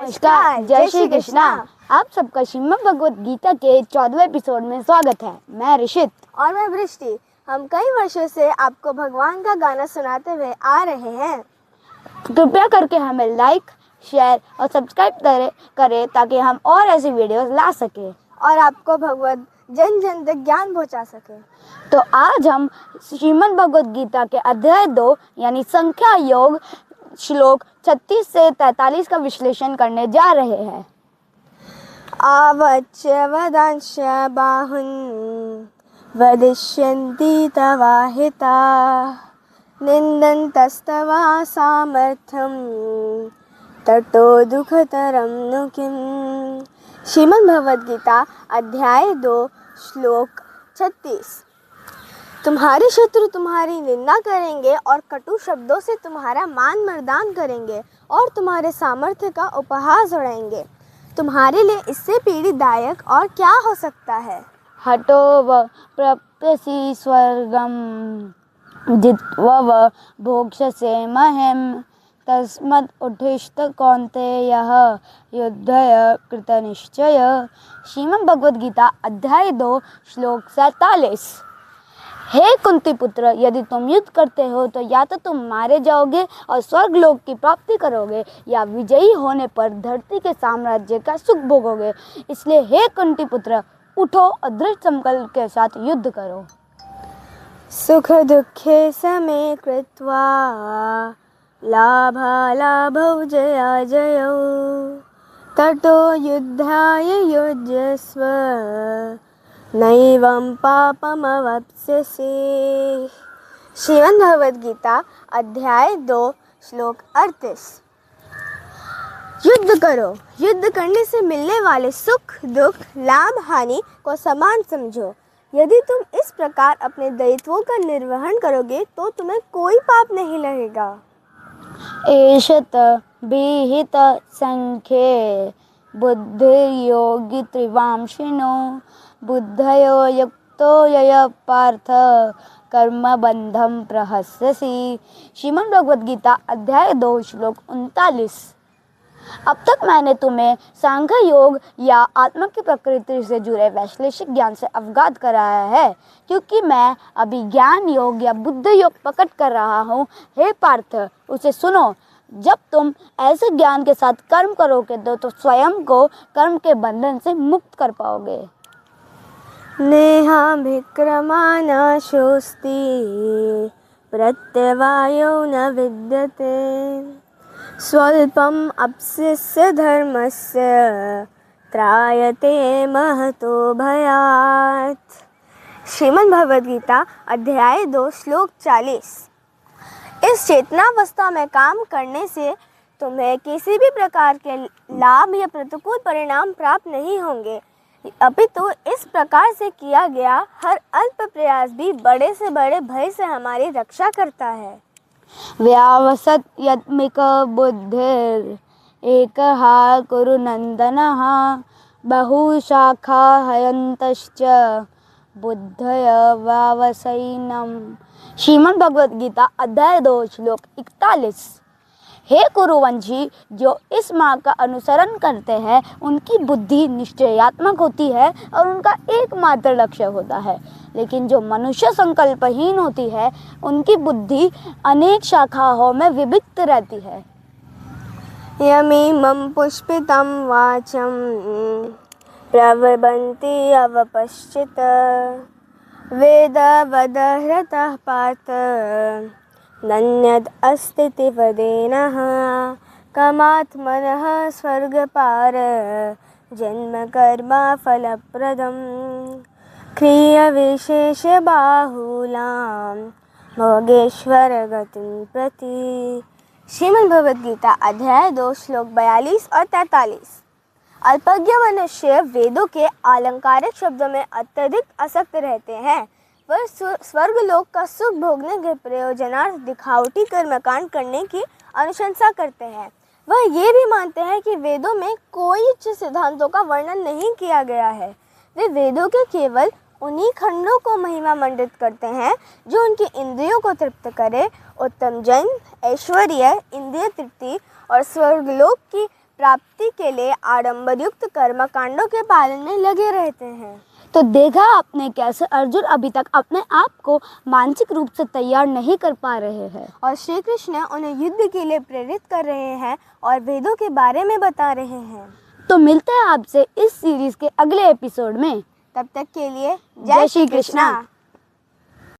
नमस्कार, जय श्री कृष्णा। आप सबका श्रीमद् भगवत गीता के 14वें एपिसोड में स्वागत है। मैं ऋषित और मैं वृष्टि। हम कई वर्षों से आपको भगवान का गाना सुनाते हुए आ रहे हैं। कृपया करके हमें लाइक, शेयर और सब्सक्राइब करें ताकि हम और ऐसी वीडियोस ला सके और आपको भगवत जन जन तक ज्ञान पहुंचा सके। तो आज हम श्रीमद् भगवत गीता के अध्याय 2 यानी संख्या योग श्लोक 36 से 43 का विश्लेषण करने जा रहे हैं। आवच्य वदांश बाहुन वदिष्यन्ति तवाहिता निन्दन्तस्तवा सामर्थ्यं ततो दुःखतरं नु किम्। श्रीमद् भगवत गीता अध्याय 2 श्लोक 36। तुम्हारे शत्रु तुम्हारी निंदा करेंगे और कटु शब्दों से तुम्हारा मान मर्दान करेंगे और तुम्हारे सामर्थ्य का उपहास उड़ाएंगे। तुम्हारे लिए इससे पीड़ितदायक और क्या हो सकता है। हटो व प्राप्स्यसि स्वर्गं जित्वा भोक्ष्यसे मह्यं तस्मात् उत्तिष्ठ कौन्तेयः युद्धाय कृतनिश्चय। श्रीमद् भगवद गीता अध्याय 2 श्लोक 47। हे कुंती पुत्र, यदि तुम युद्ध करते हो तो या तो तुम मारे जाओगे और स्वर्ग लोक की प्राप्ति करोगे या विजयी होने पर धरती के साम्राज्य का सुख भोगोगे। इसलिए हे कुंती पुत्र, उठो और दृढ़ संकल्प के साथ युद्ध करो। सुख दुखे समे कृत्वा लाभालाभौ जयाजयौ ततो युद्धाय युज्यस्व नैवं पापमवाप्स्यसि। श्रीमद् भगवद गीता अध्याय 2 श्लोक 38। युद्ध करो। युद्ध करने से मिलने वाले सुख दुख लाभ हानि को समान समझो। यदि तुम इस प्रकार अपने दायित्वों का निर्वहन करोगे तो तुम्हें कोई पाप नहीं लगेगा। एषत विहित संख्ये बुद्धिर्योगी त्रिवांशिनो बुद्धयो युक्तो यय पार्थ कर्मबंधम प्रहस्यसि। श्रीमद् भगवद गीता अध्याय 2 श्लोक 39। अब तक मैंने तुम्हें सांख्य योग या आत्मा की प्रकृति से जुड़े वैश्लेषिक ज्ञान से अवगत कराया है, क्योंकि मैं अभी ज्ञान योग या बुद्ध योग प्रकट कर रहा हूँ। हे पार्थ, उसे सुनो। जब तुम ऐसे ज्ञान के साथ कर्म करोगे तो स्वयं को कर्म के बंधन से मुक्त कर पाओगे। नेहाभिक्रमानाशोऽस्ति प्रत्यवायो न विद्यते स्वल्पम् अप्यस्य धर्मस्य त्रायते महतो भयात्। श्रीमद् भगवद गीता अध्याय 2 श्लोक 40। इस चेतनावस्था में काम करने से तुम्हें किसी भी प्रकार के लाभ या प्रतिकूल परिणाम प्राप्त नहीं होंगे, अपितु इस प्रकार से किया गया हर अल्प प्रयास भी बड़े से बड़े भय से हमारी रक्षा करता है। व्यावसत यत्मिक बुद्धिर एकः कुरु नंदनः बहुशाखा हयन्तश्च बुद्धय व्यावसैनम। श्रीमद् भगवद गीता अध्याय 2 श्लोक 41। हे कुरुवंशी, जो इस मार्ग का अनुसरण करते हैं उनकी बुद्धि निश्चयात्मक होती है और उनका एकमात्र लक्ष्य होता है, लेकिन जो मनुष्य संकल्पहीन होती है उनकी बुद्धि अनेक शाखाओं में विभक्त रहती है। यमीमं पुष्पितं वाचं प्रवदन्ति अवपश्चित वेदवदहृतः पार्थ नन्यद् अस्तीति वदेनः कमात्मनः स्वर्गपार जन्म कर्म फलप्रदं क्रियाविशेष बाहुलां भोगेश्वर गतिं प्रति। श्रीमद् भगवद गीता अध्याय 2 श्लोक 42 और 43। अल्पज्ञ मनुष्य वेदों के अलंकारिक शब्दों में अत्यधिक आसक्त रहते हैं। वह स्वर्ग लोक का सुख भोगने के प्रयोजनार्थ दिखावटी कर्मकांड करने की अनुशंसा करते हैं। वह ये भी मानते हैं कि वेदों में कोई उच्च सिद्धांतों का वर्णन नहीं किया गया है। वे वेदों के केवल उन्हीं खंडों को महिमा मंडित करते हैं जो उनकी इंद्रियों को तृप्त करे। उत्तम जन, ऐश्वर्य, इंद्रिय तृप्ति और स्वर्गलोक की प्राप्ति के लिए आडंबरयुक्त कर्म कांडों के पालन में लगे रहते हैं। तो देखा आपने कैसे अर्जुन अभी तक अपने आप को मानसिक रूप से तैयार नहीं कर पा रहे हैं और श्री कृष्ण उन्हें युद्ध के लिए प्रेरित कर रहे हैं और वेदों के बारे में बता रहे हैं। तो मिलते हैं आपसे इस सीरीज के अगले एपिसोड में। तब तक के लिए जय श्री कृष्णा।